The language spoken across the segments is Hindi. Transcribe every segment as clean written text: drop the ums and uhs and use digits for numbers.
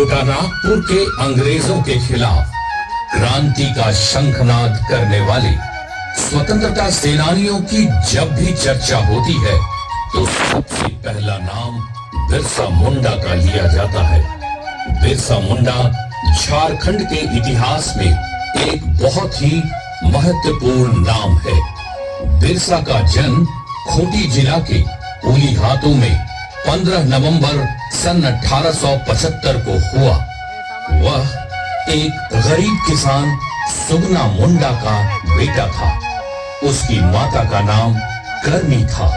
छोटानागपुर के अंग्रेजों के खिलाफ क्रांति का शंखनाद करने वाले स्वतंत्रता सेनानियों की जब भी चर्चा होती है तो सबसे पहला नाम बिरसा मुंडा का लिया जाता है। बिरसा मुंडा झारखंड के इतिहास में एक बहुत ही महत्वपूर्ण नाम है। बिरसा का जन्म खूंटी जिला के उलीहातू में 15 नवंबर सन 1875 को हुआ। वह एक गरीब किसान सुगना मुंडा का बेटा था। उसकी माता का नाम करनी था।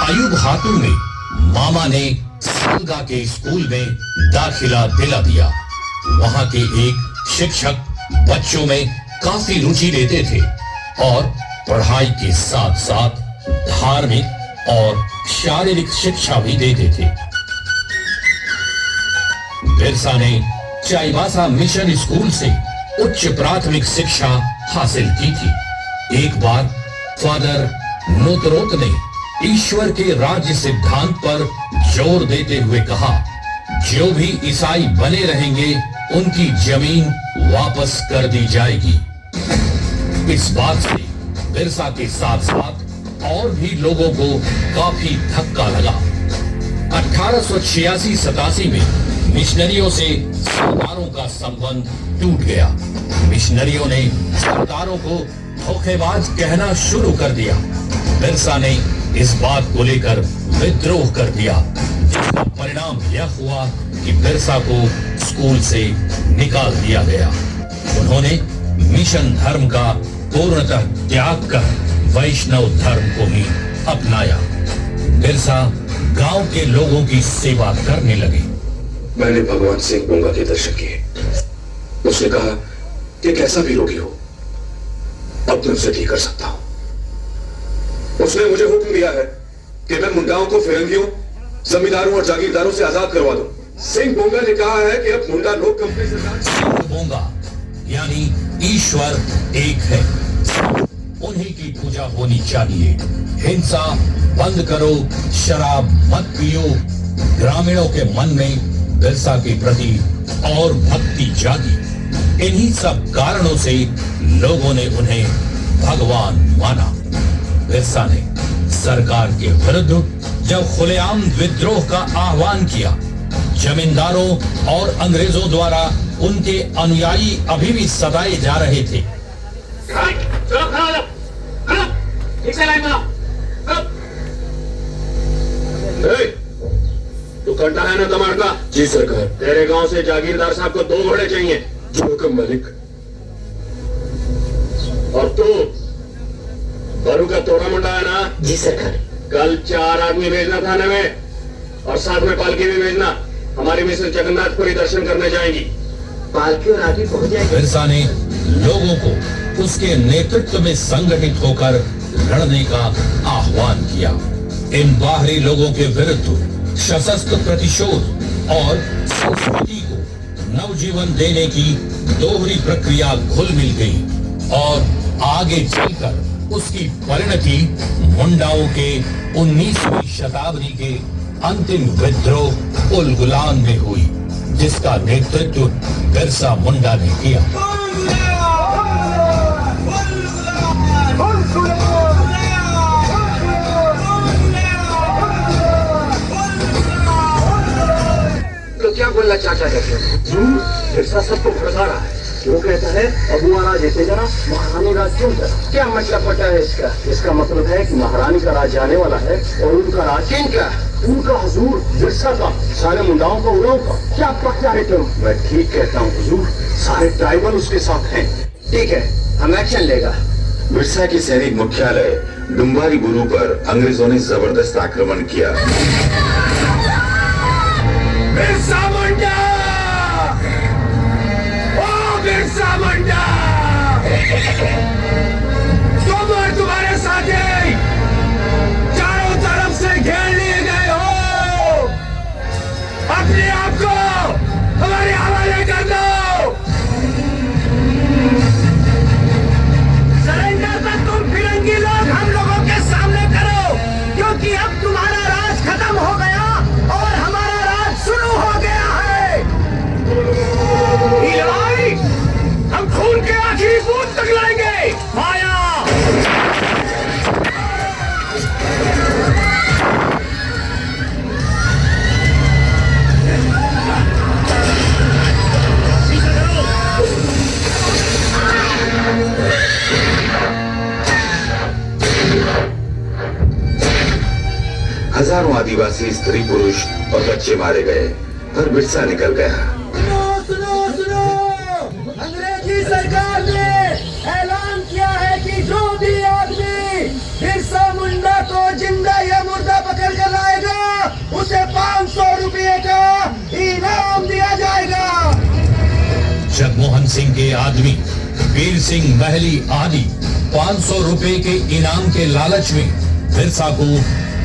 अयूब हातू में मामा ने सलगा के स्कूल में दाखिला दिला दिया। वहां के एक शिक्षक बच्चों में काफी रुचि लेते थे और पढ़ाई के साथ साथ धार्मिक और शारीरिक शिक्षा भी देते थे। बिरसा ने चाईबासा मिशन स्कूल से उच्च प्राथमिक शिक्षा हासिल की थी। एक बार फादर नोतरोत ने ईश्वर के राज्य सिद्धांत पर जोर देते हुए कहा, जो भी ईसाई बने रहेंगे उनकी जमीन वापस कर दी जाएगी। इस बात से बिरसा के साथ साथ और भी लोगों को काफी धक्का लगा। 1886-87 में मिशनरियों से सरदारों का संबंध टूट गया। मिशनरियों ने सरदारों को धोखेबाज कहना शुरू कर दिया। बिरसा ने इस बात को लेकर विद्रोह कर दिया, जिसका परिणाम यह हुआ कि बिरसा को स्कूल से निकाल दिया गया। उन्होंने मिशन धर्म का पूर्णतः त्याग कर वैष्णव धर्म को ही अपनाया। बिरसा गांव के लोगों की सेवा करने लगे। मैंने भगवान सिंह बोंगा के दर्शन किए। उसने कहा कि कैसा भी रोगी हो अब मैं उसे ठीक कर सकता हूं। उसने मुझे हुक्म दिया है कि मैं मुंडाओं को फिरंगियों, जमींदारों और जागीरदारों से आजाद करवा दूं। सिंह बोंगा ने कहा है कि अब मुंडा लोक कंपनी सिंह बोंगा यानी ईश्वर एक है, उन्हीं की पूजा होनी चाहिए। हिंसा बंद करो, शराब मत पियो। ग्रामीणों के मन में बिरसा के प्रति और भक्ति जागी। इन्हीं सब कारणों से लोगों ने उन्हें भगवान माना। बिरसा ने सरकार के विरुद्ध जब खुलेआम विद्रोह का आह्वान किया, जमींदारों और अंग्रेजों द्वारा उनके अनुयायी अभी भी सताए जा रहे थे। चलो खड़ा हो जाओ, खड़ा, ठीक से लाइन बनाओ। तू कंटा है ना तमार का? जी सरकार। तेरे गांव से जागीरदार साहब को 2 घोड़े चाहिए। जी हुक्म मालिक। और तू बरू का तोड़ा मुंडा है ना? जी सरकार। कल 4 आदमी भेजना थाने में और साथ में पालकी भी भेजना। हमारी मिसेस जगन्नाथपुरी दर्शन करने जाएंगी। पालकी और आदमी पहुंच जाएगी। बिरसा ने लोगों को उसके नेतृत्व में संगठित होकर लड़ने का आह्वान किया। इन बाहरी लोगों के विरुद्ध सशस्त्र प्रतिशोध और संस्कृति को नवजीवन देने की दोहरी प्रक्रिया घुल मिल गई और आगे चलकर उसकी परिणति मुंडाओं के 19वीं शताब्दी के अंतिम विद्रोह उलगुलान में हुई, जिसका नेतृत्व बिरसा मुंडा ने किया। तो क्या बोलना चाहता है? बिरसा सबको फंसा रहा है। वो कहता है अबू आना जीते जाना, महारानी राज क्यों जाना? क्या मतलब पता है इसका? इसका मतलब है कि महारानी का राज जाने वाला है और उनका राज किनका? उनका हुजूर बिरसा का, सारे मुंडाओं का, उड़ाओं का। क्या पक्का है तुम? मैं ठीक कहता हूँ हुजूर, सारे ट्राइबल उसके साथ हैं। ठीक है, हम एक्शन लेगा। बिरसा के सैनिक मुख्यालय डुम्बारी गुरु पर अंग्रेजों ने जबरदस्त आक्रमण किया। बिरसा मुंडा! ओ बिरसा मुंडा! तुम और तुम्हारे साथी चारों तरफ से घेर लिए गए हो। अपने आप को हमारे हवाले कर दो। सरेंडर तक तुम फिरंगी लोग हम लोगों के सामने करो, क्योंकि अब तुम्हारा राज खत्म हो गया और हम हजारों आदिवासी स्त्री पुरुष और बच्चे मारे गए, पर बिरसा निकल गया। सुनो सुनो सुनो, अंग्रेजी सरकार ने ऐलान किया है कि जो भी आदमी बिरसा मुंडा को जिंदा या मुर्दा पकड़ कर लाएगा उसे 500 रुपये का इनाम दिया जाएगा। जगमोहन सिंह के आदमी वीर सिंह महली आदि 500 रुपए के इनाम के लालच में बिरसा को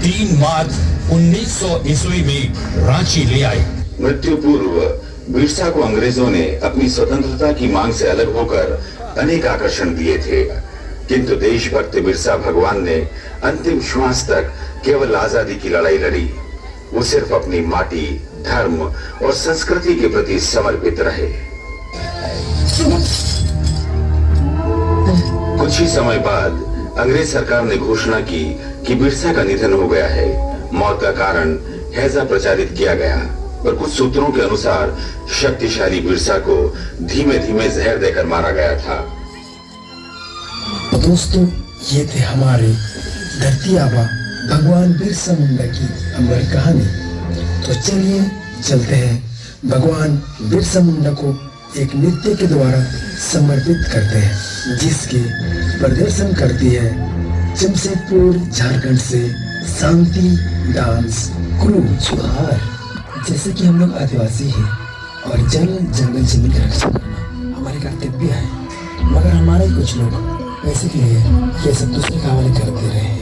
3 मार्च 1900 ईस्वी में रांची ले आए। मृत्यु पूर्व बिरसा को अंग्रेजों ने अपनी स्वतंत्रता की मांग से अलग होकर अनेक आकर्षण दिए थे, किंतु देशभक्त बिरसा भगवान ने अंतिम श्वास तक केवल आजादी की लड़ाई लड़ी। वो सिर्फ अपनी माटी, धर्म और संस्कृति के प्रति समर्पित रहे। कुछ ही समय बाद अंग्रेज सरकार ने घोषणा की कि बिरसा का निधन हो गया है। मौत का कारण हैजा प्रचारित किया गया, पर कुछ सूत्रों के अनुसार शक्तिशाली बिरसा को धीमे धीमे जहर देकर मारा गया था। दोस्तों, ये थे हमारे धरती आबा भगवान बिरसा मुंडा की अमर कहानी। तो चलिए चलते हैं भगवान बिरसा मुंडा को एक नृत्य के द्वारा समर्पित करते हैं, जिसके प्रदर्शन करती है जमशेदपुर झारखंड से शांति डांस क्रू। जोहार। जैसे कि हम लोग आदिवासी हैं और जंगल जमीन की रक्षा करना हमारे कर्तव्य है, मगर हमारे कुछ लोग पैसे के लिए ये सब दूसरे के हवाले करते रहे हैं।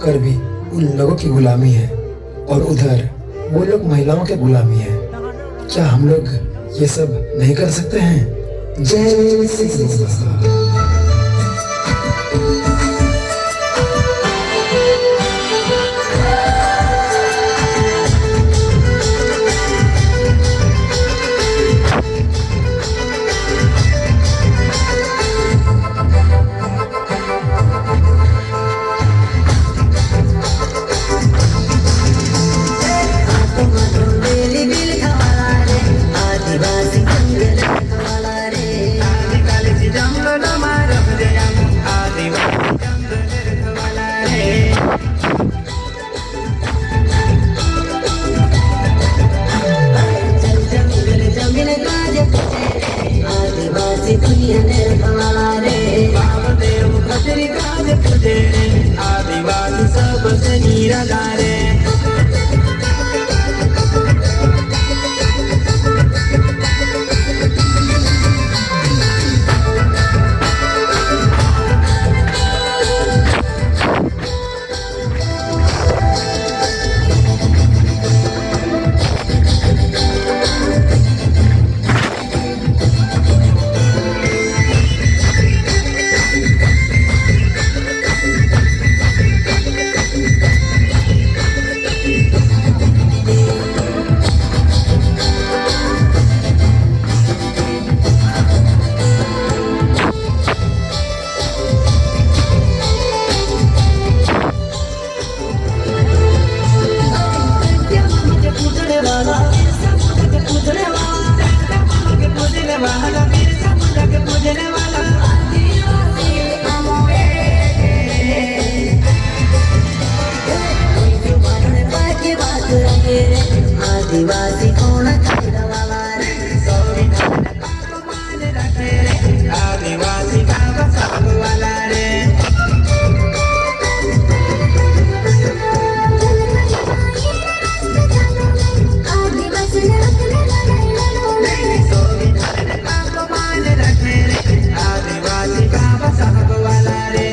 होकर भी उन लोगों की गुलामी है और उधर वो लोग महिलाओं के गुलामी है। क्या हम लोग ये सब नहीं कर सकते हैं? जय श्री राम। आदिवासी सबसे निराधार है। आदिवासी कौन आदिवासी बाबा सब वाला रे। आदिवासी बाबा सब वाला रे।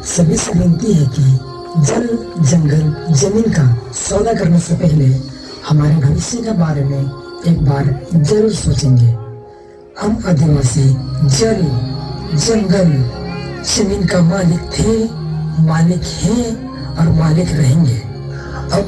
सभी से विनती है कि जल जंगल जमीन का सौदा करने से पहले हमारे भविष्य के बारे में एक बार जरूर सोचेंगे। हम आदिवासी जल जंगल जमीन का मालिक थे, मालिक हैं और मालिक रहेंगे। अब